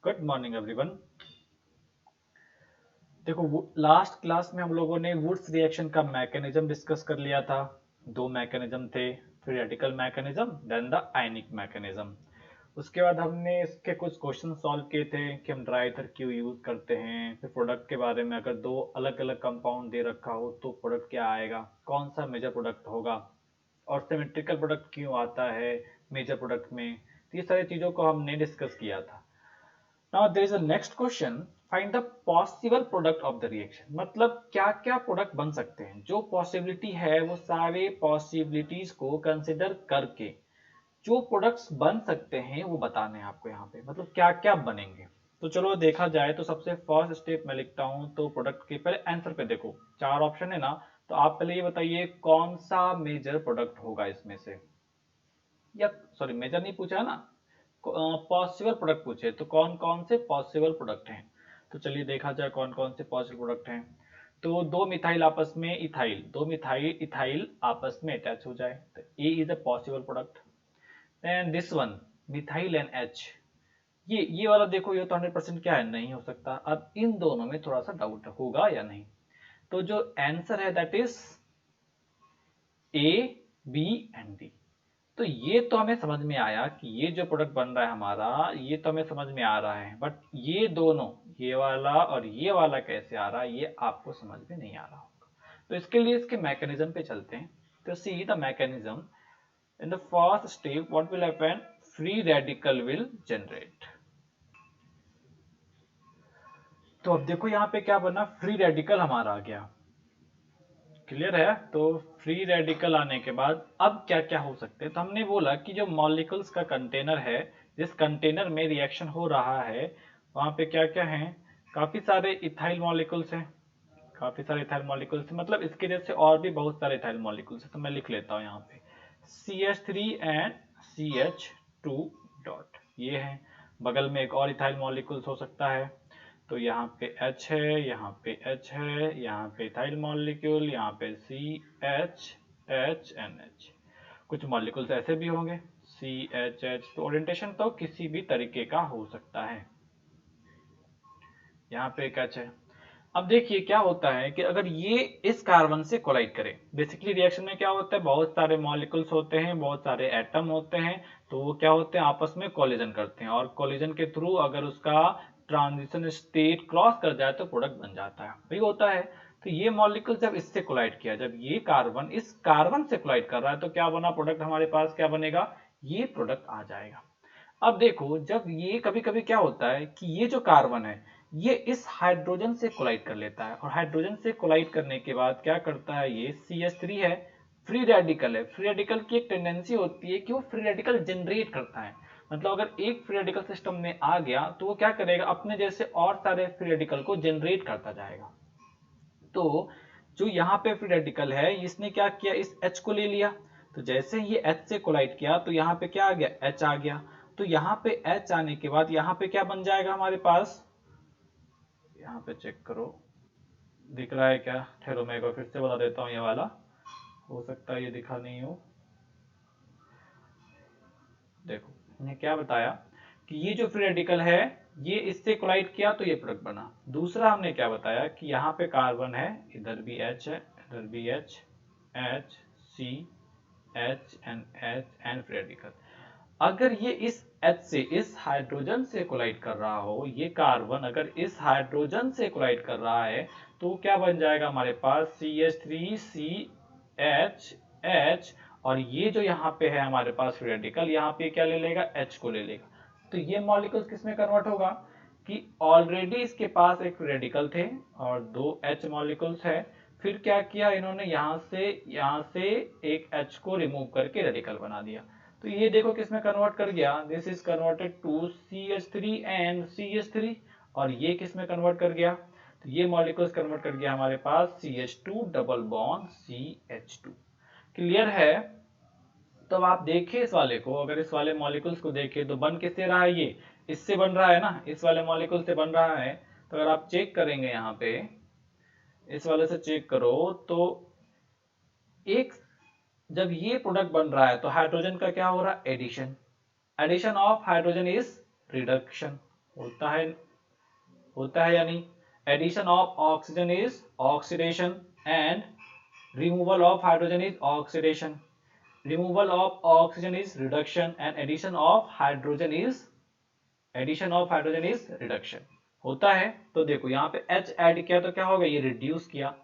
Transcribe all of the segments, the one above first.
Good morning everyone. देखो last class में हम लोगों ने वुड्स रिएक्शन का मैकेनिज्म डिस्कस कर लिया था। दो मैकेनिज्म थे, free radical mechanism then the ionic mechanism. उसके बाद हमने इसके कुछ क्वेश्चन सॉल्व किए थे कि हम ड्राई ईथर क्यों यूज करते हैं, फिर प्रोडक्ट के बारे में अगर दो अलग अलग कंपाउंड दे रखा हो तो प्रोडक्ट क्या आएगा, कौन सा मेजर प्रोडक्ट होगा, और सिमेट्रिकल प्रोडक्ट क्यों आता है मेजर प्रोडक्ट में। तो ये सारी चीजों को हमने डिस्कस किया था। Now there is a next question. Find the possible product of the reaction. मतलब क्या क्या प्रोडक्ट बन सकते हैं, जो पॉसिबिलिटी है वो सारे पॉसिबिलिटीज को कंसिडर करके जो प्रोडक्ट्स बन सकते हैं वो बताने हैं आपको यहाँ पे, मतलब क्या क्या बनेंगे। तो चलो देखा जाए तो सबसे फर्स्ट स्टेप मैं लिखता हूँ। तो प्रोडक्ट के पहले आंसर पे देखो, चार ऑप्शन है ना, तो आप पहले ये बताइए कौन सा मेजर प्रोडक्ट होगा इसमें से। या सॉरी, मेजर नहीं पूछा है ना, पॉसिबल प्रोडक्ट पूछे, तो कौन कौन से पॉसिबल प्रोडक्ट हैं। तो चलिए देखा जाए कौन कौन से पॉसिबल प्रोडक्ट हैं। तो दो मिथाइल आपस में इथाइल, दो मिथाइल इथाइल आपस में अटैच हो जाए तो A is a possible product. Then this one, methyl and H, ये वाला देखो, ये तो 100% क्या है, नहीं हो सकता। अब इन दोनों में थोड़ा सा डाउट होगा या नहीं। तो जो आंसर है that is A, B and D. तो ये तो हमें समझ में आया कि ये जो प्रोडक्ट बन रहा है हमारा, ये तो हमें समझ में आ रहा है, बट ये दोनों, ये वाला और ये वाला कैसे आ रहा है ये आपको समझ में नहीं आ रहा होगा। तो इसके लिए इसके मैकेनिज्म पे चलते हैं। तो see the mechanism. In the first step what will happen, free radical will generate. तो अब देखो यहाँ पे क्या बना, फ्री रेडिकल हमारा आ गया। क्लियर है। तो फ्री रेडिकल आने के बाद अब क्या क्या हो सकते हैं, तो हमने बोला कि जो मॉलिक्यूल्स का कंटेनर है, जिस कंटेनर में रिएक्शन हो रहा है वहां पे क्या क्या है, काफी सारे इथाइल मॉलिक्यूल्स हैं, काफी सारे इथाइल मॉलिक्यूल्स, मतलब इसके जैसे और भी बहुत सारे इथाइल मॉलिक्यूल्स हैं। तो मैं लिख लेता हूँ यहाँ पे CH3 एंड CH2 डॉट, ये है। बगल में एक और इथाइल मॉलिक्यूल्स हो सकता है, तो यहाँ पे H है, यहाँ पे H है, यहाँ पे इथाइल मॉलिक्यूल, यहाँ पे CH H NH। कुछ मॉलिक्यूल्स ऐसे भी होंगे CHH। तो ओरिएंटेशन तो किसी भी तरीके का हो सकता है। यहाँ पे एक H है। अब देखिए क्या होता है कि अगर ये इस कार्बन से कोलाइड करे, बेसिकली रिएक्शन में क्या होता है, बहुत सारे मॉलिक्यूल्स होते हैं, बहुत सारे एटम होते हैं, तो वो क्या होते हैं, आपस में कोलिजन करते हैं, और कोलिजन के थ्रू अगर उसका ट्रांजिशन स्टेट क्रॉस कर जाए तो प्रोडक्ट बन जाता है, वही होता है। तो ये मॉलिक्यूल जब इससे कोलाइड किया, जब ये कार्बन इस कार्बन से कोलाइड कर रहा है, तो क्या बना प्रोडक्ट, हमारे पास क्या बनेगा, ये प्रोडक्ट आ जाएगा। अब देखो जब ये कभी कभी क्या होता है कि ये जो कार्बन है ये इस हाइड्रोजन से कोलाइड कर लेता है, और हाइड्रोजन से कोलाइड करने के बाद क्या करता है, ये CH3 है, फ्री रेडिकल है। फ्री रेडिकल की एक टेंडेंसी होती है कि वो फ्री रेडिकल जनरेट करता है, मतलब अगर एक फ्री रेडिकल सिस्टम में आ गया तो वो क्या करेगा, अपने जैसे और सारे फ्री रेडिकल को जनरेट करता जाएगा। तो जो यहाँ पे फ्री रेडिकल है इसने क्या किया, इस H को ले लिया, तो जैसे ये H से कोलाइड किया तो यहाँ पे क्या आ गया, H आ गया। तो यहाँ पे H आने के बाद यहाँ पे क्या बन जाएगा हमारे पास, यहाँ पे चेक करो, दिख रहा है क्या, ठहरो मैं एक बार फिर से बता देता हूँ। ये वाला हो सकता है ये दिखा नहीं हो, देखो मैंने क्या बताया कि ये जो फ्री रेडिकल है ये इससे कोलाइड किया तो ये प्रोडक्ट बना। दूसरा हमने क्या बताया कि यहाँ पे कार्बन है, इधर भी H है, इधर भी H, H C H and free radical. अगर ये इस H से इस हाइड्रोजन से कोलाइड कर रहा हो, ये कार्बन अगर इस हाइड्रोजन से कोलाइड कर रहा है तो क्या बन जाएगा हमारे पास CH3CH, और ये जो यहाँ पे है हमारे पास फ्री रेडिकल, यहाँ पे क्या ले लेगा, H को ले लेगा। तो ये मॉलिक्यूल्स किस में कन्वर्ट होगा कि ऑलरेडी इसके पास एक फ्री रेडिकल थे और दो H मॉलिक्यूल्स है, फिर क्या किया इन्होंने, यहाँ से एक H को रिमूव करके रेडिकल बना दिया। तो ये देखो किस में कन्वर्ट कर गया, this is converted to CH3 and CH3, और ये किस में कन्वर्ट कर गया, तो ये मॉलिक्यूल्स कन्वर्ट कर गया हमारे पास CH2 double bond CH2। Clear है। तो अब आप देखिए इस वाले को, अगर इस वाले मॉलिक्यूल्स को देखें तो बन किससे रहा है, ये इससे बन रहा है ना, इस वाले मॉलिक्यूल से बन रहा है। तो अगर आप चेक करेंगे यहाँ पे इस वाले से चेक करो तो एक, जब ये प्रोडक्ट बन रहा है तो हाइड्रोजन का क्या हो रहा है, addition. Addition of hydrogen is reduction. होता है या नहीं? Addition of oxygen is oxidation and removal of hydrogen is oxidation, removal of oxygen is reduction and addition of hydrogen is reduction. होता है। तो देखो यहाँ पे H ऐड किया तो क्या हो गया, ये रिड्यूस किया,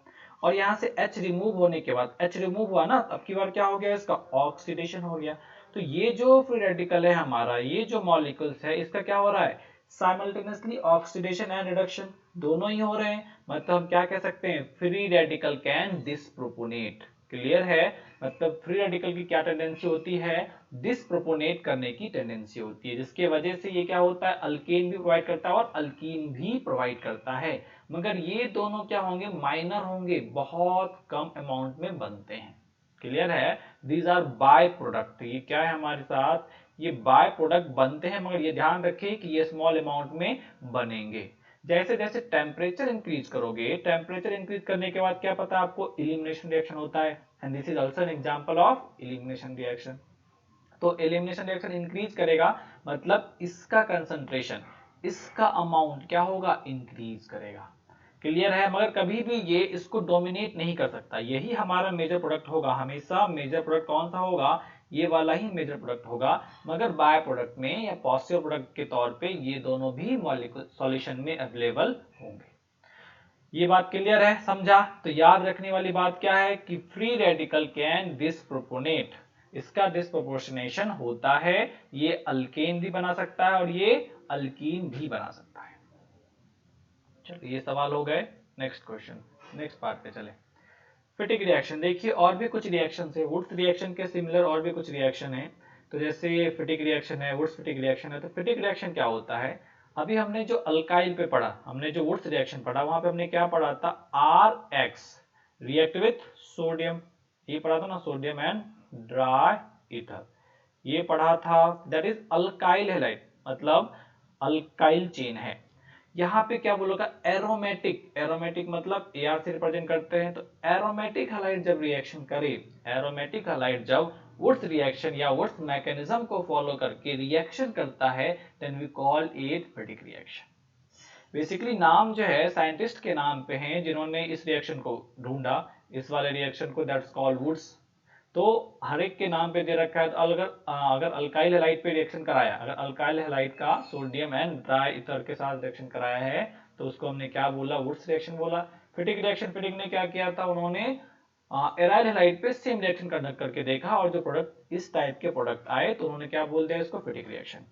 और यहाँ से H रिमूव होने के बाद, H रिमूव हुआ ना, अब की बार क्या हो गया, इसका ऑक्सीडेशन हो गया। तो ये जो फ्री रेडिकल है हमारा, ये जो मॉलिक्यूल्स है, इसका क्या हो रहा है, साइमल्टेनियसली ऑक्सीडेशन एंड रिडक्शन दोनों ही हो रहे हैं। मतलब हम क्या कह सकते हैं, फ्री रेडिकल कैन डिस्प्रोपोनेट। क्लियर है? मतलब फ्री रेडिकल की क्या टेंडेंसी होती है, डिस्प्रोपोनेट करने की टेंडेंसी होती है, जिसके वजह से ये क्या होता है, अल्केन भी प्रोवाइड करता है और अल्कीन भी प्रोवाइड करता है। मगर ये दोनों क्या होंगे, माइनर होंगे, बहुत कम अमाउंट में बनते हैं। क्लियर है? These are byproduct. ये क्या है हमारे साथ, ये बाय प्रोडक्ट बनते हैं, मगर ये ध्यान रखें कि ये स्मॉल अमाउंट में बनेंगे। जैसे जैसे टेम्परेचर इंक्रीज करोगे, टेम्परेचर इंक्रीज करने के बाद क्या पता आपको, इलिमिनेशन रिएक्शन होता है, and this is also an example of elimination reaction. तो एलिमिनेशन रिएक्शन इंक्रीज करेगा, मतलब इसका कंसंट्रेशन, इसका अमाउंट क्या होगा, इंक्रीज करेगा। क्लियर है? मगर कभी भी ये इसको डोमिनेट नहीं कर सकता। यही हमारा मेजर प्रोडक्ट होगा, हमेशा मेजर प्रोडक्ट कौन सा होगा, ये वाला ही मेजर प्रोडक्ट होगा। मगर बाय प्रोडक्ट में या पॉजिटिव प्रोडक्ट के तौर पे ये दोनों भी मॉलिक्यूल सॉल्यूशन में अवेलेबल होंगे। ये बात क्लियर है? समझा? तो याद रखने वाली बात क्या है कि फ्री रेडिकल कैन डिस्प्रोपोनेट, इसका डिस्प्रोपोर्शनेशन होता है, ये अल्केन भी बना सकता है और ये अल्कीन भी बना सकता है। चलो ये सवाल हो गए। नेक्स्ट क्वेश्चन, नेक्स्ट पार्ट पे चले। फिटिक रिएक्शन, देखिए और भी कुछ रिएक्शन है, वुड्स रिएक्शन के सिमिलर और भी कुछ रिएक्शन है। तो जैसे फिटिक रिएक्शन है, वुड्स फिटिक रिएक्शन है। तो फिटिक रिएक्शन क्या होता है, अभी हमने जो अल्काइल पे पढ़ा, हमने जो वुड्स रिएक्शन पढ़ा, वहां पे हमने क्या पढ़ा था, RX रिएक्ट विथ सोडियम, ये पढ़ा था ना, सोडियम एंड ड्राई ईथर, ये पढ़ा था। दैट इज अल्काइल हैलाइड, मतलब अल्काइल चेन है। यहाँ पे क्या बोलोगा, एरोमेटिक, एरोमेटिक मतलब AR से रिप्रेजेंट करते हैं। तो एरोमेटिक हैलाइड जब रिएक्शन करे, एरोमेटिक हैलाइड जब वुड्स रिएक्शन या वुड्स मैकेनिज्म को फॉलो करके रिएक्शन करता है, then we call it Fittig reaction. Basically नाम जो है साइंटिस्ट के नाम पे हैं जिन्होंने इस रिएक्शन को ढूंढा, इस वाले रिएक्शन को, दैट्स कॉल्ड वुड्स। तो हर एक के नाम पे दे रखा है। तो अगर अल्काइल हैलाइड पे रिएक्शन कराया, अगर अल्काइल हैलाइड का सोडियम एंड ड्राई ईथर के साथ रिएक्शन कराया है, तो उसको हमने क्या बोला, वुड्स रिएक्शन बोला। फिटिक रिएक्शन, फिटिक ने क्या किया था, उन्होंने एराइल हैलाइड पे सेम रिएक्शन कंडक्ट करके देखा, और जो प्रोडक्ट इस टाइप के प्रोडक्ट आए, तो उन्होंने क्या बोल दिया, इसको फिटिक रिएक्शन।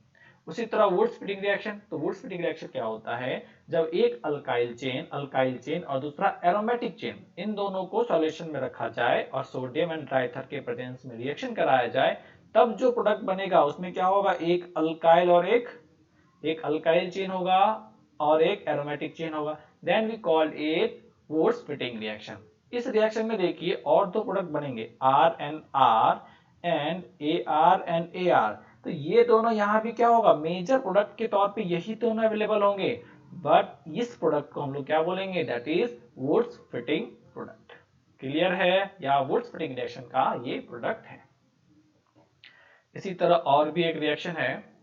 उसी तरह वुड्स फिटिंग रिएक्शन, तो वुड्स फिटिंग रिएक्शन क्या होता है, जब एक अल्काइल चेन और दूसरा एरोमेटिक चेन, इन दोनों को सॉल्यूशन में रखा जाए और सोडियम एंड ट्राइथर के प्रेजेंस में रिएक्शन कराया जाए, तब जो प्रोडक्ट बनेगा उसमें क्या होगा, एक अल्काइल और एक अल्काइल चेन होगा और एक एरोमेटिक चेन होगा। Then we called it Wurtz Fittig reaction. इस रिएक्शन में देखिए और दो प्रोडक्ट बनेंगे, RNR एंड AR। तो ये दोनों यहां भी क्या होगा, मेजर प्रोडक्ट के तौर पे यही दोनों अवेलेबल होंगे, बट इस प्रोडक्ट को हम लोग क्या बोलेंगे, that is Wurtz Fittig product. Clear है? या वुड्स फिटिंग रिएक्शन का ये प्रोडक्ट है। इसी तरह और भी एक रिएक्शन है,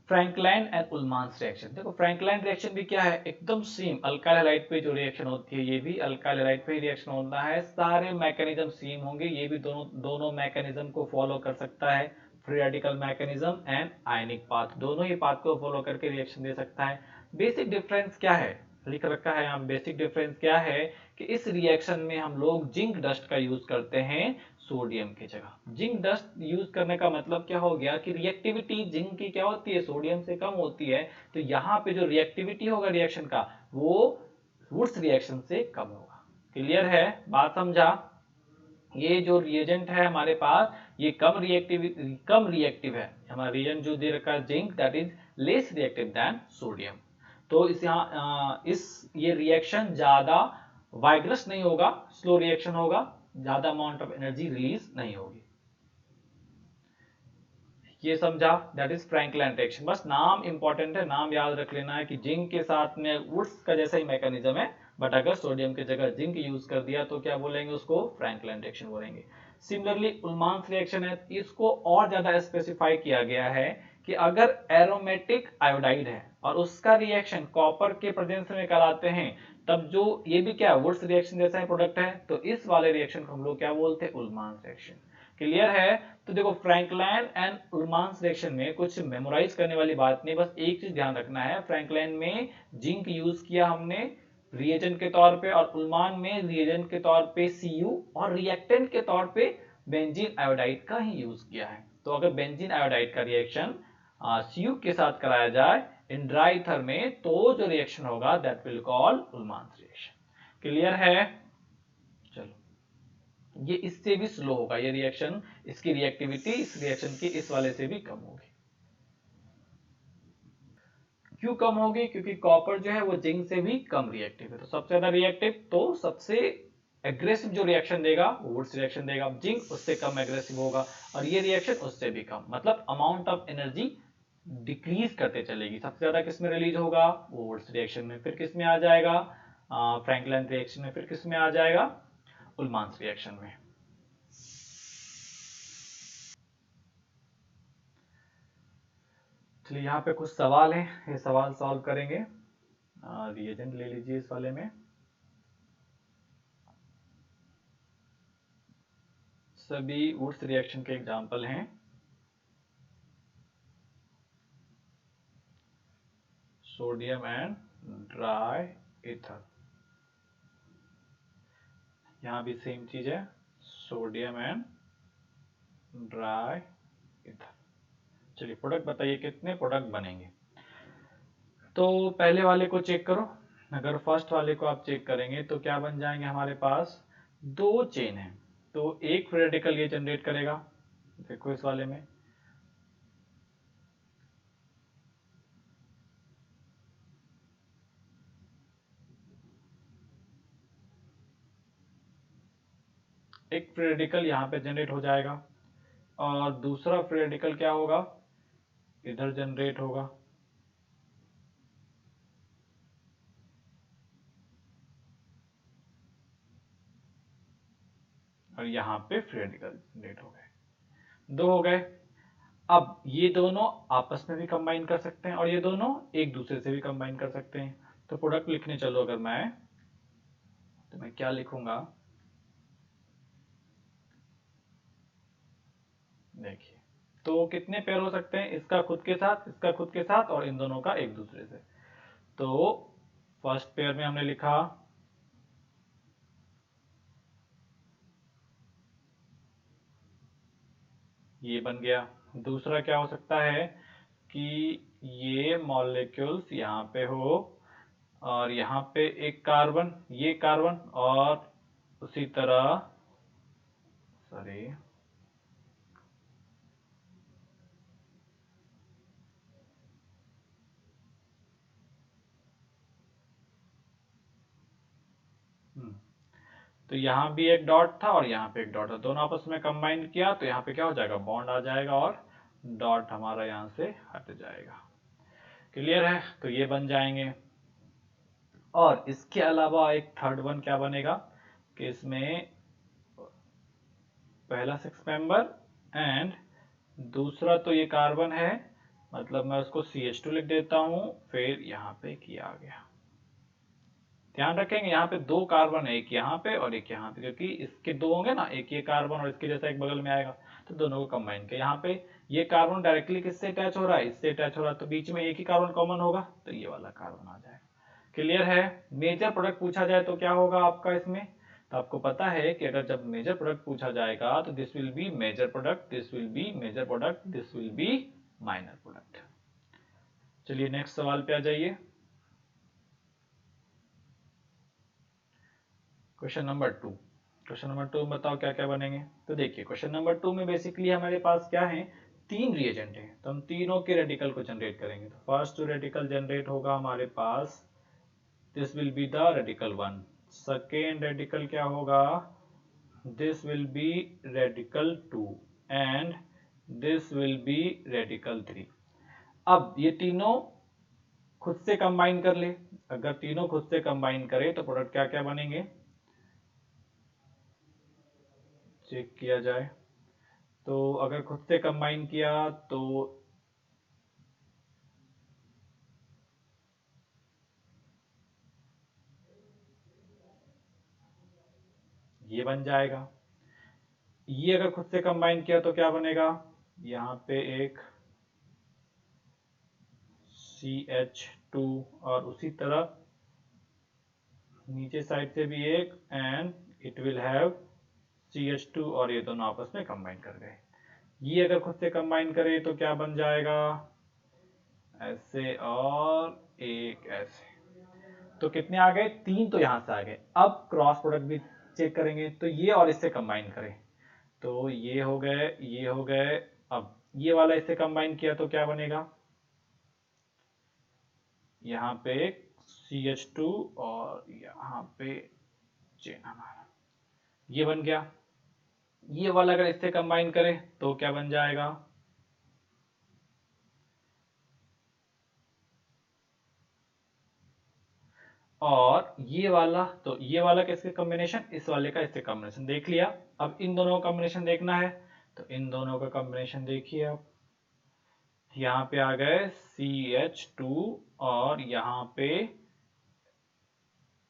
फ्रैंकलाइन एंड उल्मांस रिएक्शन। देखो फ्रैंकलाइन रिएक्शन भी क्या है, एकदम सेम अल्काइल हैलाइड पे जो रिएक्शन होती है, ये भी अल्काइल हैलाइड पे ही रिएक्शन होता है, सारे मैकेनिज्म सेम होंगे, ये भी दोनों मैकेनिज्म को फॉलो कर सकता है, free radical mechanism and ionic path, दोनों ही पाथ को फॉलो करके रिएक्शन दे सकता है। बेसिक डिफरेंस क्या है, लिख रखा है यहाँ, बेसिक डिफरेंस क्या है कि इस रिएक्शन में हम लोग जिंक डस्ट का यूज करते हैं सोडियम की जगह। जिंक डस्ट यूज करने का मतलब क्या हो गया कि रिएक्टिविटी जिंक की क्या होती है, सोडियम से कम होती है, तो यहाँ पे जो रिएक्टिविटी होगा रिएक्शन का, वो वुड्स रिएक्शन से कम होगा। क्लियर है? बात समझा? ये जो रिएजेंट है हमारे पास, ये कम रिएक्टिव है, हमारा रिएजेंट जो दे रखा है zinc, that is less reactive than sodium. तो इस यहाँ ये रिएक्शन ज्यादा वाइग्रस नहीं होगा, स्लो रिएक्शन होगा, ज्यादा अमाउंट ऑफ एनर्जी रिलीज नहीं होगी। ये समझा? That is Frankland reaction. बस नाम इंपॉर्टेंट है, नाम याद रख लेना है कि जिंक के साथ में वुड्स का जैसा ही मैकेनिज्म है, बट अगर सोडियम की जगह जिंक यूज कर दिया तो क्या बोलेंगे, उसको फ्रैंकलाइन रिएक्शन बोलेंगे। सिमिलरली उल्मांस रिएक्शन है, इसको और ज्यादा स्पेसिफाई किया गया है कि अगर एरोमेटिक आयोडाइड है और उसका रिएक्शन कॉपर के प्रेजेंस में कराते हैं, तब जो ये भी क्या वुड्स रिएक्शन जैसा ही प्रोडक्ट है, तो इस वाले रिएक्शन को हम लोग क्या बोलते हैं, उल्मांस रिएक्शन। क्लियर है? तो देखो फ्रैंकलाइन एंड उल्मांस रिएक्शन में कुछ मेमोराइज करने वाली बात नहीं, बस एक चीज ध्यान रखना है, फ्रैंकलाइन में जिंक यूज किया हमने रिएजेंट के तौर पे, और उल्मान में रिएजेंट के तौर पे Cu और रिएक्टेंट के तौर पे बेंजीन आयोडाइड का ही यूज किया है। तो अगर बेंजीन आयोडाइड का रिएक्शन Cu के साथ कराया जाए इन ड्राई ईथर में, तो जो रिएक्शन होगा that will call Ullmann's reaction. Clear है? चलो, ये इससे भी स्लो होगा ये रिएक्शन, इसकी रिएक्टिविटी इस रिएक्शन की इस वाले से भी कम होगी। क्यों कम होगी? क्योंकि कॉपर जो है वो जिंक से भी कम रिएक्टिव है, तो सबसे ज्यादा रिएक्टिव तो सबसे एग्रेसिव जो रिएक्शन देगा वो वुड्स रिएक्शन देगा, जिंक उससे कम एग्रेसिव होगा, और ये रिएक्शन उससे भी कम, मतलब अमाउंट ऑफ एनर्जी डिक्रीज करते चलेगी। सबसे ज्यादा किस में रिलीज होगा? वो वुड्स रिएक्शन में। फिर किस में आ जाएगा? फ्रैंकलाइन रिएक्शन में। फिर किस में आ जाएगा? उल्मांस रिएक्शन में। चलिए, यहाँ पे कुछ सवाल हैं, ये सवाल सॉल्व करेंगे। रिएजेंट ले लीजिए इस वाले में। सभी वुड्स रिएक्शन के एग्जाम्पल हैं। सोडियम एंड ड्राई ईथर, यहाँ भी सेम चीज है, सोडियम एंड ड्राई ईथर। चलिए, प्रोडक्ट बताइए कितने प्रोडक्ट बनेंगे। तो पहले वाले को चेक करो, अगर फर्स्ट वाले को आप चेक करेंगे तो क्या बन जाएंगे हमारे पास, दो चेन है, तो एक फ्री रेडिकल ये जनरेट करेगा। देखो इस वाले में एक फ्री रेडिकल यहाँ पे जनरेट हो जाएगा, और दूसरा फ्री रेडिकल क्या होगा, इधर जनरेट होगा, और यहाँ पे फ्री रेडिकल जनरेट हो गए, दो हो गए। अब ये दोनों आपस में भी कंबाइन कर सकते हैं, और ये दोनों एक दूसरे से भी कंबाइन कर सकते हैं। तो प्रोडक्ट लिखने चलो अगर मैं, तो मैं क्या लिखूंगा, देखिए, तो कितने पेयर हो सकते हैं, इसका खुद के साथ, इसका खुद के साथ, और इन दोनों का एक दूसरे से। तो फर्स्ट पेयर में हमने लिखा ये बन गया। दूसरा क्या हो सकता है कि ये मॉलिक्यूल्स यहाँ पे हो, और यहाँ पे एक कार्बन, ये कार्बन, और उसी तरह, सॉरी, तो यहाँ भी एक डॉट था और यहाँ पे एक डॉट था, दोनों आपस में कंबाइन किया तो यहाँ पे क्या हो जाएगा, बॉन्ड आ जाएगा, और डॉट हमारा यहाँ से हट जाएगा। क्लियर है? तो ये बन जाएंगे। और इसके अलावा एक थर्ड वन क्या बनेगा कि इसमें पहला 6 मेंबर एंड दूसरा, तो ये कार्बन है, मतलब मैं उसको CH2 लिख देता हूं, फिर यहाँ पे किया आ गया। ध्यान रखेंगे यहाँ पे दो कार्बन है, एक यहाँ पे और एक यहाँ पे, क्योंकि इसके दो होंगे ना, एक ये कार्बन और इसके जैसा एक बगल में आएगा, तो दोनों को कंबाइन किया। यहाँ पे ये कार्बन डायरेक्टली किससे अटैच हो रहा है, इससे अटैच हो रहा है, तो बीच में एक ही कार्बन कॉमन होगा, तो ये वाला कार्बन आ जाएगा। क्लियर है? मेजर प्रोडक्ट पूछा जाए तो क्या होगा आपका इसमें, तो आपको पता है कि अगर जब मेजर प्रोडक्ट पूछा जाएगा तो this will be major product, this will be major product, this will be minor product. चलिए नेक्स्ट सवाल पे आ जाइए। Question number 2। क्वेश्चन नंबर 2 बताओ क्या क्या बनेंगे। तो देखिए, क्वेश्चन नंबर 2 में बेसिकली हमारे पास क्या है, तीन रिएजेंट है, तो हम तीनों के रेडिकल को जनरेट करेंगे। तो फर्स्ट जो रेडिकल जनरेट होगा हमारे पास, this will be the radical 1। Second radical क्या होगा, this will be radical 2 and this will be radical 3। अब ये तीनों खुद से कंबाइन कर ले, अगर तीनों खुद से कंबाइन करे तो प्रोडक्ट क्या क्या बनेंगे, चेक किया जाए। तो अगर खुद से कंबाइन किया तो ये बन जाएगा। ये अगर खुद से कंबाइन किया तो क्या बनेगा, यहाँ पे एक CH2 और उसी तरह नीचे साइड से भी एक, and it will have CH2 और ये दोनों आपस में कंबाइन कर गए। ये अगर खुद से कंबाइन करे तो क्या बन जाएगा, ऐसे और एक ऐसे। तो कितने आ गए, 3 तो यहां से आ गए। अब क्रॉस प्रोडक्ट भी चेक करेंगे, तो ये और इससे कंबाइन करें तो ये हो गए, ये हो गए। अब ये वाला इससे कंबाइन किया तो क्या बनेगा, यहाँ पे CH2 और यहाँ पे चेन हमारा, ये बन गया। ये वाला अगर इससे कंबाइन करें तो क्या बन जाएगा, और ये वाला, तो ये वाला किसके कॉम्बिनेशन, इस वाले का इससे कॉम्बिनेशन देख लिया। अब इन दोनों का कॉम्बिनेशन देखना है, तो इन दोनों का कॉम्बिनेशन देखिए आप, यहाँ पे आ गए CH2 और यहाँ पे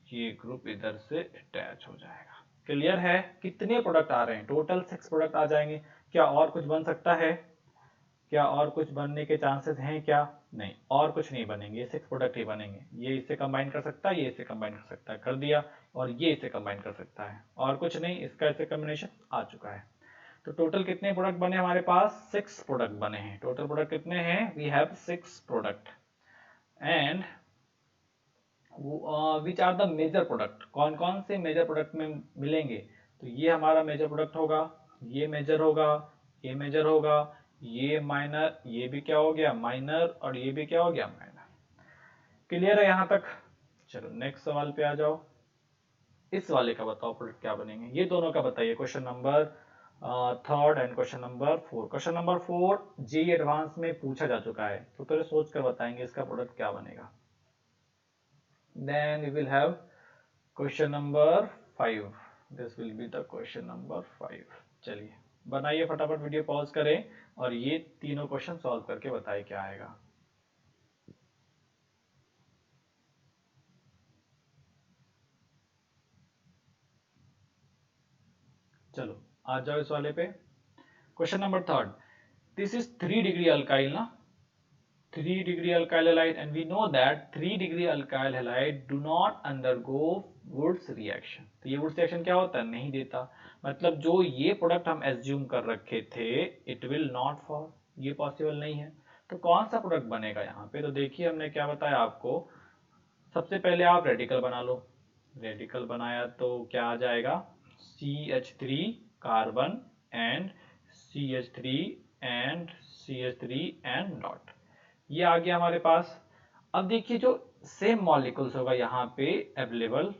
ये ग्रुप इधर से अटैच हो जाएगा। क्लियर है, कितने प्रोडक्ट आ रहे हैं, टोटल 6 प्रोडक्ट आ जाएंगे। क्या और कुछ बन सकता है, क्या और कुछ बनने के चांसेस हैं क्या, नहीं, और कुछ नहीं बनेंगे, ये 6 प्रोडक्ट ही बनेंगे। ये इससे कंबाइन कर सकता है, ये इससे कंबाइन कर सकता है, कर दिया, और ये इससे कंबाइन कर सकता है, और कुछ नहीं, इसका इससे कॉम्बिनेशन आ चुका है। तो टोटल कितने प्रोडक्ट बने हमारे पास, 6 प्रोडक्ट बने हैं। टोटल प्रोडक्ट कितने हैं, we have 6 product. And which are the major product, कौन कौन से मेजर प्रोडक्ट में मिलेंगे, तो ये हमारा मेजर प्रोडक्ट होगा, ये मेजर होगा, ये मेजर होगा, ये माइनर, ये भी क्या हो गया माइनर, और ये भी क्या हो गया माइनर। क्लियर है यहां तक, चलो नेक्स्ट सवाल पे आ जाओ। इस वाले का बताओ प्रोडक्ट क्या बनेंगे, ये दोनों का बताइए, question number 3 and question number 4। Question number 4 JEE advance में पूछा जा चुका है, तो पहले सोच कर बताएंगे इसका प्रोडक्ट क्या बनेगा। Then we will have question number 5. This will be the question number 5. चलिए बनाइए फटाफट, वीडियो पॉज करें और ये तीनों क्वेश्चन सॉल्व करके बताइए क्या आएगा। चलो आ जाओ इस वाले पे। Question number 3, this is 3 degree alkyl ना, 3 degree alkyl halide, and we know that 3 degree alkyl halide do not undergo Wurtz reaction। तो ये Wurtz reaction क्या होता है, नहीं देता, मतलब जो ये प्रोडक्ट हम एज्यूम कर रखे थे, इट विल नॉट फॉल, ये पॉसिबल नहीं है। तो कौन सा प्रोडक्ट बनेगा यहाँ पे, तो देखिए हमने क्या बताया आपको, सबसे पहले आप रेडिकल बना लो। रेडिकल बनाया तो क्या आ जाएगा, CH3 carbon and CH3 and CH3 and dot, ये आ गया हमारे पास। अब देखिए जो सेम मॉलिक्यूल्स होगा यहाँ पे अवेलेबल,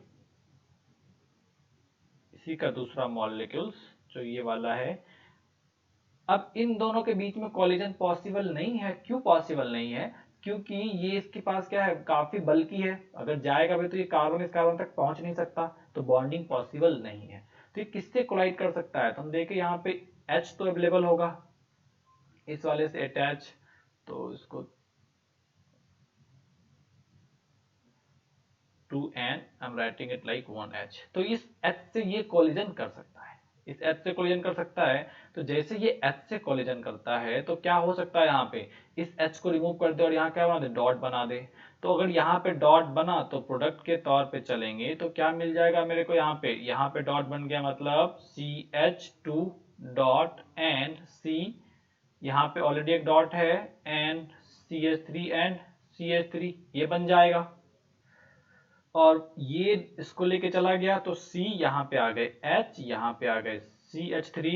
इसी का दूसरा मॉलिक्यूल्स जो ये वाला है। अब इन दोनों के बीच में कोलिजन पॉसिबल नहीं है, क्यों पॉसिबल नहीं है, क्योंकि ये इसके पास क्या है, काफी बल्की है, अगर जाएगा भी तो ये कार्बन इस कार्बन तक पहुंच नहीं सकता, तो बॉन्डिंग पॉसिबल नहीं है। तो ये किससे कोलाइड कर सकता है, तो हम देखें यहाँ पे H तो अवेलेबल होगा इस वाले से अटैच, तो इसको 2N, I am writing it like 1H। तो इस H से ये कोलिजन कर सकता है, इस H से कोलिजन कर सकता है। तो जैसे ये H से कोलिजन करता है तो क्या हो सकता है, यहाँ पे इस H को रिमूव कर दे और यहाँ क्या बना दे, डॉट बना दे। तो अगर यहाँ पे डॉट बना तो प्रोडक्ट के तौर पे चलेंगे तो क्या मिल जाएगा मेरे को, यहाँ पे डॉट बन गया, मतलब CH2 डॉट एंड C, यहाँ पे ऑलरेडी एक डॉट है, एंड CH3 एंड CH3, ये बन जाएगा। और ये इसको लेके चला गया तो C यहाँ पे आ गए, H यहाँ पे आ गए CH3,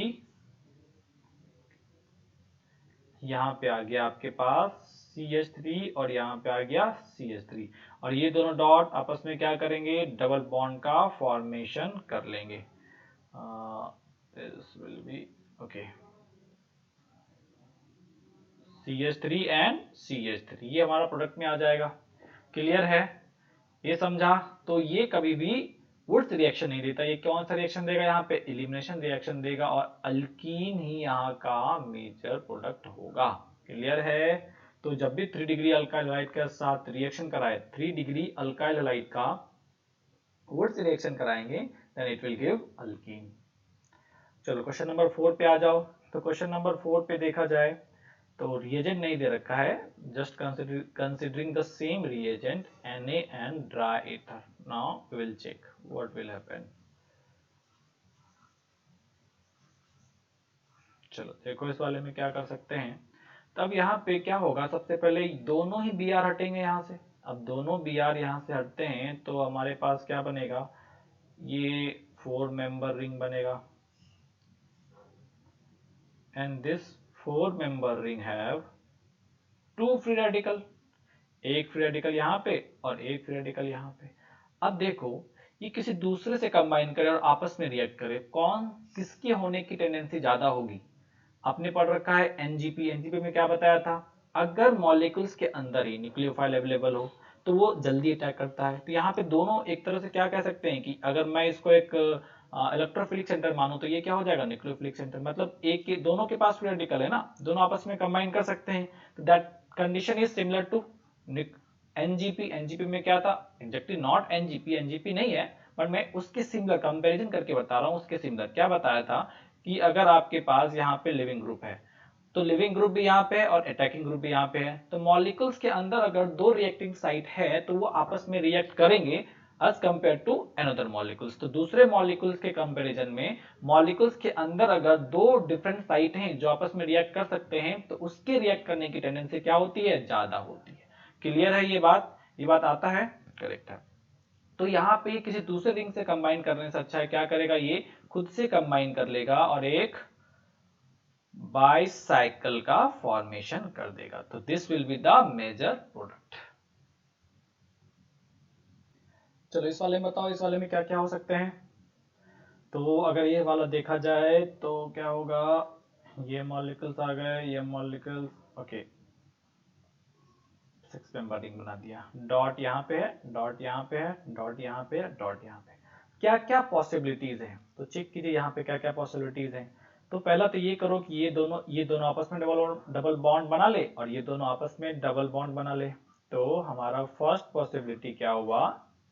यहाँ पे आ गया आपके पास CH3 और यहाँ पे आ गया CH3, और ये दोनों डॉट आपस में क्या करेंगे, डबल बॉन्ड का फॉर्मेशन कर लेंगे। This will B okay, CH3 and CH3, ये हमारा प्रोडक्ट में आ जाएगा। क्लियर है, ये समझा। तो ये कभी भी वुड्स रिएक्शन नहीं देता, ये कौन सा रिएक्शन देगा, यहाँ पे एलिमिनेशन रिएक्शन देगा, और अल्कीन ही यहाँ का मेजर प्रोडक्ट होगा। क्लियर है, तो जब भी 3 डिग्री अल्काइल हैलाइड के साथ रिएक्शन कराए, 3 डिग्री अल्काइल हैलाइड का वुड्स रिएक्शन कराएंगे, then it will give alkene. चलो क्वेश्चन नंबर 4 पे आ जाओ। तो क्वेश्चन नंबर 4 पे देखा जाए तो रिएजेंट नहीं दे रखा है, just considering the same reagent Na and dry ether. Now we will check what will happen. चलो देखो इस वाले में क्या कर सकते हैं। तब यहाँ पे क्या होगा, सबसे पहले दोनों ही बी आर हटेंगे यहाँ से। अब दोनों बी आर यहाँ से हटते हैं तो हमारे पास क्या बनेगा, ये 4 मेंबर रिंग बनेगा and this 4 member ring have 2 free radical, एक फ्री रेडिकल यहाँ पे और एक फ्री रेडिकल यहाँ पे। अब देखो ये किसी दूसरे से कंबाइन करे और आपस में रिएक्ट करे, कौन किसके होने की टेंडेंसी ज्यादा होगी। आपने पढ़ रखा है एनजीपी। एनजीपी में क्या बताया था, अगर मॉलिक्यूल्स के अंदर ही न्यूक्लियोफाइल अवेलेबल हो तो वो जल्दी अटैक करता है। तो यहाँ पे दोनों एक तरह से क्या कह सकते हैं कि अगर मैं इसको एक इलेक्ट्रोफिलिक सेंटर मानूं तो ये क्या हो जाएगा, न्यूक्लियोफिलिक सेंटर। मतलब एक के दोनों के पास फ्री रेडिकल है ना, दोनों आपस में कंबाइन कर सकते हैं। तो that condition is similar to NGP. NGP में क्या था, एग्जैक्टली नॉट एनजीपी, एनजीपी नहीं है, बट मैं उसके सिमिलर कंपैरिजन करके बता रहा हूं। उसके सिमिलर क्या बताया था कि अगर आपके पास यहाँ पे लिविंग ग्रुप है तो लिविंग ग्रुप भी यहाँ पे है और अटैकिंग ग्रुप भी यहाँ पे है। तो मॉलिक्यूल्स के अंदर अगर दो रिएक्टिंग साइट है तो वो आपस में रिएक्ट करेंगे as compare to another molecules. तो दूसरे मॉलिक्यूल्स के कंपैरिजन में मॉलिक्यूल्स के अंदर अगर दो डिफरेंट साइट हैं जो आपस में रिएक्ट कर सकते हैं तो उसके रिएक्ट करने की टेंडेंसी क्या होती है, ज्यादा होती है। क्लियर है ये बात, ये बात आता है, करेक्ट है। तो यहाँ पे किसी दूसरे रिंग से कंबाइन करने से अच्छा है क्या करेगा, ये खुद से कंबाइन कर लेगा और एक बाइसाइकिल का फॉर्मेशन कर देगा। तो this will be the major product. चलो इस वाले में बताओ, इस वाले में क्या क्या हो सकते हैं। तो अगर ये वाला देखा जाए तो क्या होगा, ये मॉलिक्यूल्स आ गए, ये मॉलिक्यूल्स, ओके 6 मेंबर रिंग बना दिया। डॉट यहाँ पे है, डॉट यहाँ पे है, डॉट यहाँ पे है, डॉट यहाँ पे। क्या क्या पॉसिबिलिटीज हैं तो चेक कीजिए यहाँ पे क्या क्या पॉसिबिलिटीज हैं। तो पहला तो ये करो कि ये दोनों आपस में डबल बॉन्ड बना ले और ये दोनों आपस में डबल बॉन्ड बना ले। तो हमारा फर्स्ट पॉसिबिलिटी क्या हुआ,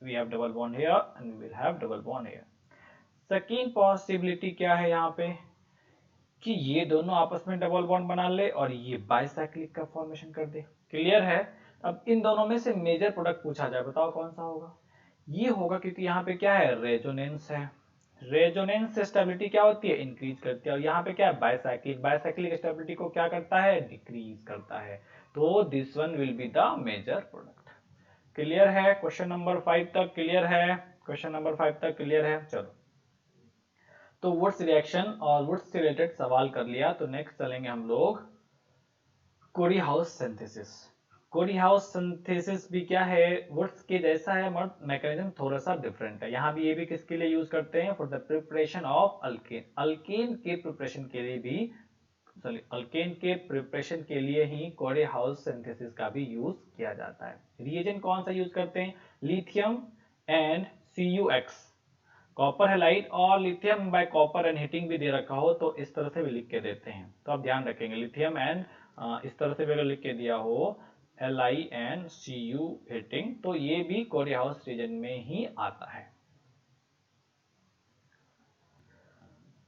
we have double bond here and we will have double bond here. Second possibility क्या है यहाँ पे कि ये दोनों आपस में डबल बॉन्ड बना ले और ये बाइसाइक्लिक का फॉर्मेशन कर दे। क्लियर है। अब इन दोनों में से मेजर प्रोडक्ट पूछा जाए, बताओ कौन सा होगा। ये होगा क्योंकि यहाँ पे क्या है, रेजोनेंस है। रेजोनेंस से स्टेबिलिटी क्या होती है, इंक्रीज करती है। और यहाँ पे क्या है, बाइसाइक्लिक। बाइसाइक्लिक स्टेबिलिटी को क्या करता है, डिक्रीज करता है। तो this one will be the major product. Clear है, क्वेश्चन नंबर 5 तक क्लियर है, क्वेश्चन नंबर 5 तक क्लियर है। चलो तो वुड्स रिएक्शन और वुड्स से रिलेटेड सवाल कर लिया। तो नेक्स्ट चलेंगे हम लोग कोरी हाउस सिंथेसिस। कोरी हाउस सिंथेसिस भी क्या है, वुड्स के जैसा है मगर मैकेनिज्म थोड़ा सा डिफरेंट है। यहाँ भी ये भी किसके लिए यूज करते हैं, for the preparation of alkane. Alkane के प्रिपरेशन के लिए भी, सॉरी अल्केन के प्रिपरेशन के लिए ही कोरी हाउस सिंथेसिस का भी यूज किया जाता है। रिएजेंट कौन सा यूज करते हैं, lithium and CuX, copper halide और lithium by copper and heating भी दे रखा हो तो इस तरह से भी लिख के देते हैं। तो आप ध्यान रखेंगे लिथियम एंड इस तरह से भी अगर लिख के दिया हो LiNCu हीटिंग तो ये भी कोरी हाउस रीजन में ही आता है।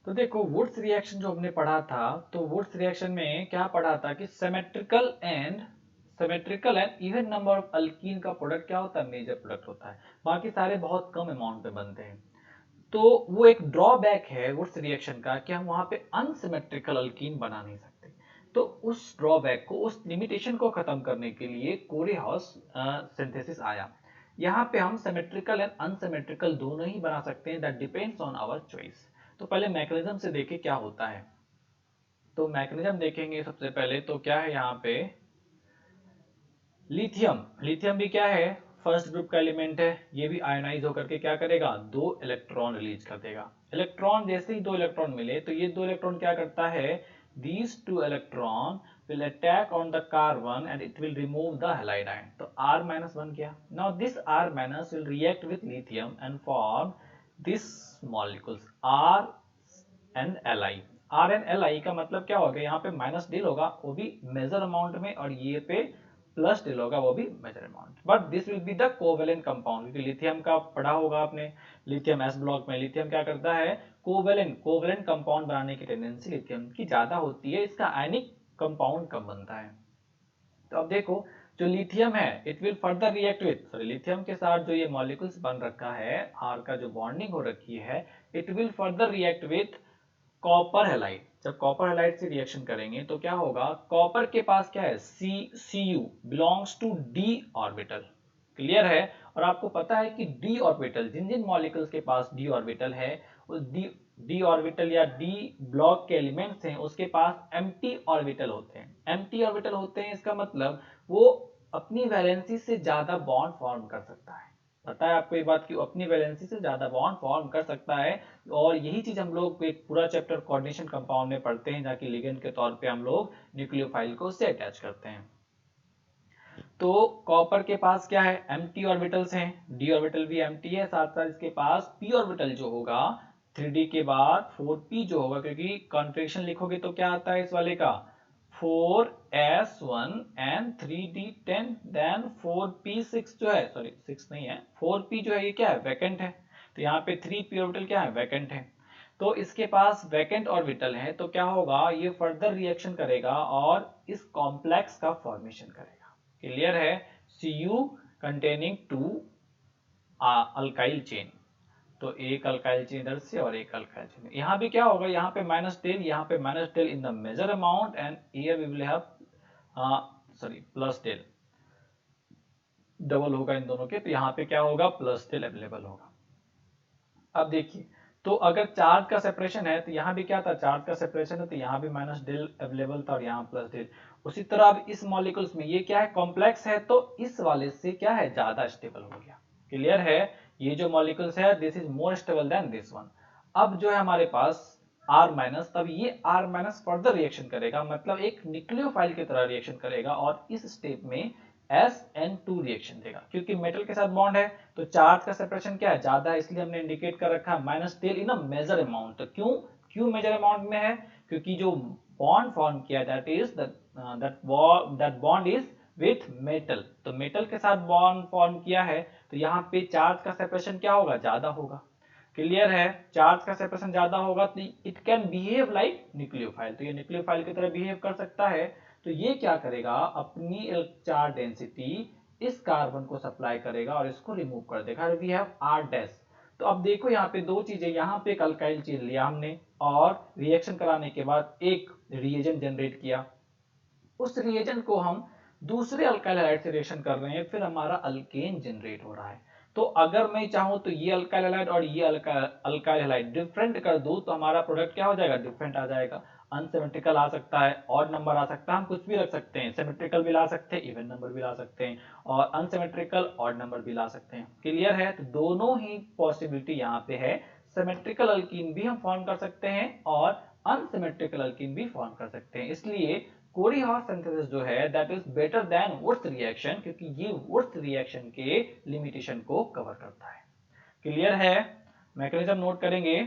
तो देखो वुड्स रिएक्शन जो हमने पढ़ा था, तो वुड्स रिएक्शन में क्या पढ़ा था कि symmetrical and even number of alkyne का प्रोडक्ट क्या होता है, मेजर प्रोडक्ट होता है। बाकी सारे बहुत कम अमाउंट पे बनते हैं। तो वो एक ड्रॉबैक है वुड्स रिएक्शन का कि हम वहां पे अनसिमेट्रिकल अल्कीन बना नहीं सकते। तो उस ड्रॉबैक को, उस लिमिटेशन को खत्म करने के लिए कोरी हाउस सिंथेसिस आया। यहाँ पे हम सिमेट्रिकल एंड अनसिमेट्रिकल दोनों ही बना सकते हैं, that depends on our choice. तो पहले मैकेनिज्म से देखें क्या होता है। तो मैकेनिज्म देखेंगे सबसे पहले तो क्या है यहाँ पे, लिथियम। लिथियम भी क्या है, फर्स्ट ग्रुप का एलिमेंट है। ये भी आयोनाइज होकर के क्या करेगा, 2 इलेक्ट्रॉन रिलीज कर देगा। इलेक्ट्रॉन जैसे ही 2 इलेक्ट्रॉन मिले तो ये 2 इलेक्ट्रॉन क्या करता है, these 2 electron will attack on the carbon and it will remove the halide ion। तो R- बन गया। Now this R- will react with lithium and form this molecules R and Li। R and Li का मतलब क्या हो गया, यहाँ पे माइनस डील होगा वो भी मेजर अमाउंट में और ये पे प्लस डेल होगा वो भी major amount, but this will be the covalent compound, क्योंकि लिथियम का पढ़ा होगा आपने, लिथियम एस ब्लॉक में लिथियम क्या करता है, कोवेलेंट कंपाउंड बनाने की टेंडेंसी लिथियम की ज्यादा होती है, इसका आयनिक कंपाउंड कम बनता है। तो अब देखो जो लिथियम है it will further react with, sorry lithium के साथ जो ये मॉलिक्यूल्स बन रखा है, आर का जो बॉन्डिंग हो रखी है, it will further react with copper halide. जब कॉपर हैलाइड से रिएक्शन करेंगे तो क्या होगा, कॉपर के पास क्या है, Cu belongs to d orbital, clear है। और आपको पता है कि डी ऑर्बिटल, जिन जिन मॉलिक्यूल्स के पास डी ऑर्बिटल है, उस डी ऑर्बिटल या डी ब्लॉक के एलिमेंट्स हैं उसके पास एम्प्टी ऑर्बिटल होते हैं। एम्प्टी ऑर्बिटल होते हैं इसका मतलब वो अपनी वैलेंसी से ज्यादा बॉन्ड फॉर्म कर सकता है। पता है आपको ये बात कि अपनी वैलेंसी से ज्यादा बॉन्ड फॉर्म कर सकता है, और यही चीज हम लोग एक पूरा चैप्टर कोऑर्डिनेशन कंपाउंड में पढ़ते हैं, जहाँ की लिगेंड के तौर पे हम लोग न्यूक्लियोफाइल को उससे अटैच करते हैं। तो कॉपर के पास क्या है, एम्प्टी ऑर्बिटल्स हैं, डी ऑर्बिटल भी एम्प्टी है, साथ साथ इसके पास पी ऑर्बिटल जो होगा 3d के बाद 4p जो होगा, क्योंकि कॉन्फ़िगरेशन लिखोगे तो क्या आता है इस वाले का 4s1 and 3d10, then 4p6 जो है, सॉरी 6 नहीं है, 4p जो है ये क्या है, वैकेंट है, तो यहाँ पे 3p ऑर्बिटल क्या है, वैकेंट है। तो इसके पास वैकेंट ऑर्बिटल है, तो क्या होगा, ये फर्दर रिएक्शन करेगा और इस कॉम्प्लेक्स का फॉर्मेशन करेगा, क्लियर है। Cu कंटेनिंग 2 अल्काइल चेन, तो एक अल्काइल चेन इधर से और एक अल्काइल चेन, यहाँ भी क्या होगा, यहाँ पे माइनस डेल, यहाँ पे minus del in the major amount, and here we will have sorry plus del, double होगा इन दोनों के, तो यहाँ पे क्या होगा, प्लस डेल अवेलेबल होगा। अब देखिए, तो अगर चार्ज का सेपरेशन है तो यहाँ भी क्या था, चार्ज का सेपरेशन है, तो यहाँ भी माइनस डेल अवेलेबल था और यहाँ प्लस डेल। उसी तरह अब इस मॉलिक्यूल्स में ये क्या है, कॉम्प्लेक्स है, तो इस वाले से क्या है, ज्यादा स्टेबल हो गया, क्लियर है। ये जो मॉलिक्यूल्स है this is more stable then this one. अब जो है हमारे पास R माइनस, तब ये R माइनस फर्दर रिएक्शन करेगा, मतलब एक न्यूक्लियोफाइल की तरह रिएक्शन करेगा, और इस स्टेप में SN2 रिएक्शन देगा, क्योंकि मेटल के साथ बॉन्ड है तो चार्ज का सेपरेशन क्या है, ज्यादा है, इसलिए हमने इंडिकेट कर रखा है minus del in a major amount. तो क्यों मेजर अमाउंट में है, क्योंकि जो बॉन्ड फॉर्म किया that is that bond is with metal, तो मेटल के साथ बॉन्ड फॉर्म किया है, तो यहाँ पे चार्ज का सेपरेशन क्या होगा, ज्यादा होगा, क्लियर है। चार्ज का सेपरेशन ज्यादा होगा तो it can behave like nucleophile, तो ये न्यूक्लियोफाइल की तरह बिहेव कर सकता है। तो ये क्या करेगा, अपनी चार्ज डेंसिटी इस कार्बन को सप्लाई करेगा और इसको रिमूव कर देगा, वी हैव R डैश। तो अब देखो यहाँ पे दो चीजें, यहाँ पे एक अल्काइल चेन लिया हमने और रिएक्शन कराने के बाद एक रिएजेंट जनरेट किया, उस रिएजेंट को हम दूसरे अल्काइल हैलाइड से रिएक्शन कर रहे हैं, फिर हमारा अल्केन जनरेट हो रहा है। तो अगर मैं चाहूं तो ये अल्काइल हैलाइड और ये अल्काइल हैलाइड डिफरेंट कर दूं तो हमारा प्रोडक्ट क्या हो जाएगा, डिफरेंट आ जाएगा। अनसिमेट्रिकल आ सकता है, ऑड नंबर आ सकता है, हम कुछ भी रख सकते हैं, सिमेट्रिकल भी ला सकते हैं, इवन नंबर भी ला सकते हैं, और अनसिमेट्रिकल ऑड नंबर भी ला सकते हैं, क्लियर है। तो दोनों ही पॉसिबिलिटी यहाँ पे है, सिमेट्रिकल अल्कीन भी हम फॉर्म कर सकते हैं और अनसिमेट्रिकल अल्कीन भी फॉर्म कर सकते हैं। इसलिए कोरी हॉर्स सिंथेसिस जो है that is better than Wurtz reaction, क्योंकि ये वुर्थ रिएक्शन के लिमिटेशन को कवर करता है, क्लियर है। मैकेनिज्म नोट करेंगे,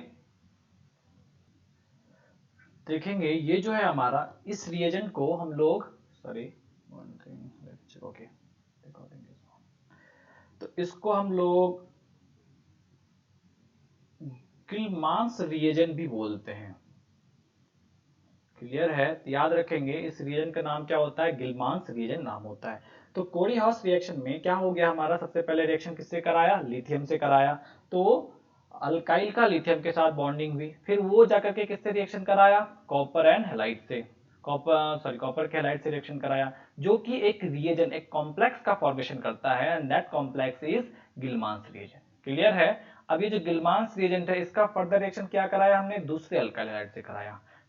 देखेंगे ये जो है हमारा इस रिएजेंट को हम लोग, सॉरी ओके, तो इसको हम लोग गिलमांस रिएजेंट भी बोलते हैं, क्लियर है। तो याद रखेंगे इस रिएजेंट का नाम क्या होता है, गिलमांस रिएजेंट नाम होता है। तो कोरी हॉर्स रिएक्शन में क्या हो गया हमारा, सबसे पहले रिएक्शन किससे कराया, लिथियम से कराया, तो अल्काइल का लिथियम के साथ बॉन्डिंग हुई, फिर वो जाकर के किससे रिएक्शन कराया, कॉपर एंड हैलाइड से, कॉपर के हैलाइड से रिएक्शन कराया, जो कि एक रिएजेंट, एक कॉम्प्लेक्स का फॉर्मेशन करता है, and that complex is Gilman's reagent, clear है। अब ये जो गिलमांस रिएजेंट है इसका फर्दर रिएक्शन क्या कराया हमने, दूसरे अल्काइल हैलाइड से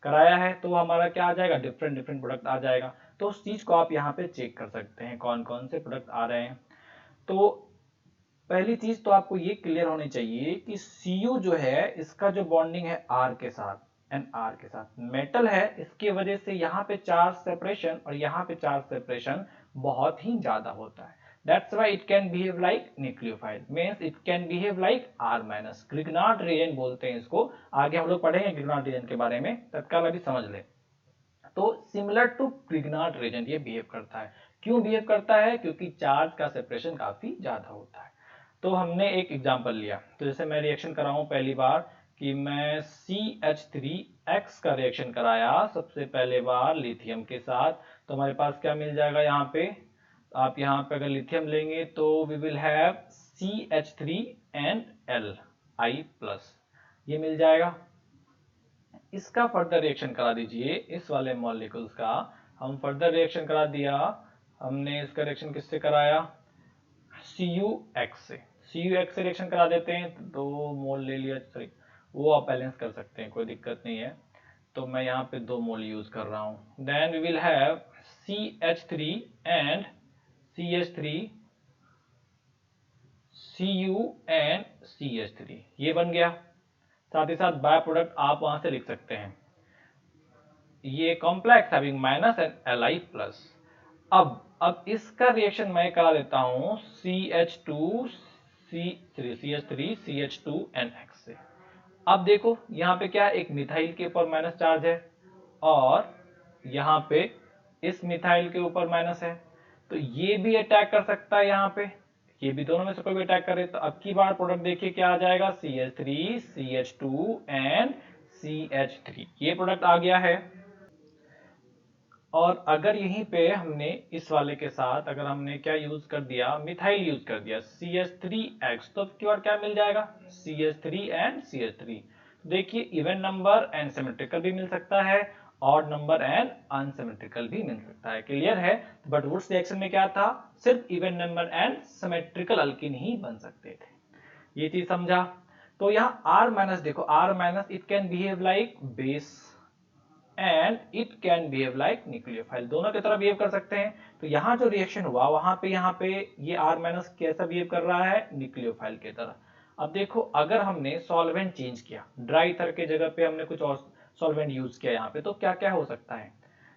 कराया है, तो हमारा क्या आ जाएगा, डिफरेंट डिफरेंट प्रोडक्ट आ जाएगा। तो उस चीज को आप यहाँ पे चेक कर सकते हैं कौन कौन से प्रोडक्ट आ रहे हैं। तो पहली चीज तो आपको ये क्लियर होनी चाहिए कि Cu जो है इसका जो बॉन्डिंग है R के साथ एंड R के साथ, मेटल है, इसके वजह से यहाँ पे चार्ज सेपरेशन और यहाँ पे चार्ज सेपरेशन बहुत ही ज्यादा होता है, that's why it can behave like nucleophile, means it can behave like R minus, Grignard reagent बोलते हैं इसको, आगे हम लोग पढ़ेंगे ग्रिग्नार्ड रिएजेंट के बारे में, तत्काल अभी समझ ले। तो सिमिलर टू ग्रिग्नार्ड रिएजेंट ये बिहेव करता है, क्यों बिहेव करता है? क्योंकि चार्ज का सेपरेशन काफी ज्यादा होता है। तो हमने एक एग्जांपल लिया, तो जैसे मैं रिएक्शन कराऊं पहली बार कि मैं CH3X का रिएक्शन कराया सबसे पहले बार लिथियम के साथ, तो हमारे पास क्या मिल जाएगा यहाँ पे? आप यहाँ पे अगर लिथियम लेंगे तो we will have CH3 and Li+, ये मिल जाएगा। इसका फर्दर रिएक्शन करा दीजिए, इस वाले मॉलिक्यूल्स का हम फर्दर रिएक्शन करा दिया। हमने इसका रिएक्शन किससे कराया? CuX से। CuX से रिएक्शन करा देते हैं, तो 2 मोल ले लिया, सॉरी वो आप बैलेंस कर सकते हैं, कोई दिक्कत नहीं है। तो मैं यहाँ पे 2 मोल यूज कर रहा हूँ। Then we will have CH3 and CH3, Cu and CH3, ये बन गया। साथ ही साथ बाय प्रोडक्ट आप वहां से लिख सकते हैं, ये complex having minus and Li+। अब इसका रिएक्शन मैं करा देता हूं CH2 CH3 CH2 and X से। अब देखो यहाँ पे क्या, एक मिथाइल के ऊपर माइनस चार्ज है और यहाँ पे इस मिथाइल के ऊपर माइनस है, तो ये भी अटैक कर सकता है यहाँ पे, ये भी, दोनों में से कोई भी अटैक करे। तो अब की बार प्रोडक्ट देखिए क्या आ जाएगा, CH3 CH2 एंड CH3, ये प्रोडक्ट आ गया है। और अगर यहीं पे हमने इस वाले के साथ अगर हमने क्या यूज कर दिया, मिथाइल यूज कर दिया CH3X, तो अब की बार क्या मिल जाएगा, CH3 एंड CH3। देखिए इवन नंबर एंड सिमेट्रिकल भी मिल सकता है, ऑड नंबर एंड अनसिमेट्रिकल भी मिल सकता है, क्लियर है। बट वुड्स रिएक्शन में क्या था, सिर्फ even number and symmetrical alkene ही बन सकते थे, ये चीज समझा। तो यहाँ R- देखो, R- it can behave like base and it can behave like nucleophile, दोनों की तरह बिहेव कर सकते हैं। तो यहाँ जो रिएक्शन हुआ वहां पे यहाँ पे ये R- कैसा बिहेव कर रहा है, न्यूक्लियोफाइल की तरह। अब देखो अगर हमने सॉल्वेंट चेंज किया, ड्राई ईथर के जगह पे हमने कुछ और सॉल्वेंट यूज किया यहाँ पे, तो क्या क्या हो सकता है।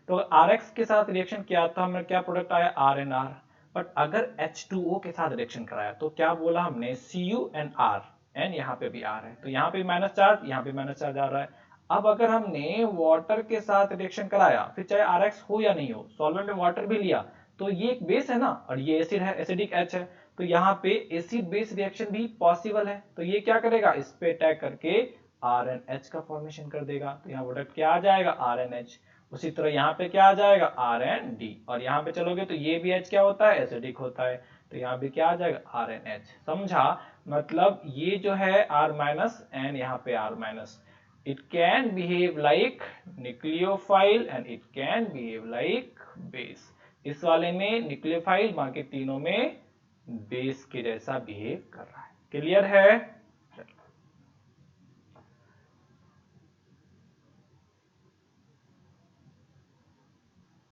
तो RX के साथ रिएक्शन किया तो हमें क्या प्रोडक्ट आया, RnR। बट अगर H2O के साथ रिएक्शन कराया तो क्या बोला हमने, Cu एंड R, एंड यहाँ पे भी R है, तो यहाँ पे माइनस चार्ज, यहाँ पे माइनस चार्ज आ रहा है। अब अगर हमने वाटर के साथ रिएक्शन कराया, फिर चाहे RX हो या नहीं हो, सॉल्वेंट में वाटर भी लिया, तो ये एक बेस है ना, और ये एसिड है, एसिडिक H है, तो यहाँ पे एसिड बेस रिएक्शन भी पॉसिबल है। तो ये क्या करेगा, इस पे अटैक करके RnH का फॉर्मेशन कर देगा। तो यहाँ प्रोडक्ट क्या आ जाएगा, RnH। उसी तरह यहाँ पे क्या आ जाएगा, RnD, और यहाँ पे चलोगे तो ये भी H क्या होता है, एसिडिक होता है, तो यहाँ भी क्या आ जाएगा, RnH। समझा, मतलब ये जो है R- एंड यहाँ पे R-, it can behave like nucleophile and it can behave like base। इस वाले में न्यूक्लियोफाइल, बाकी तीनों में बेस के जैसा बिहेव कर रहा है, क्लियर है।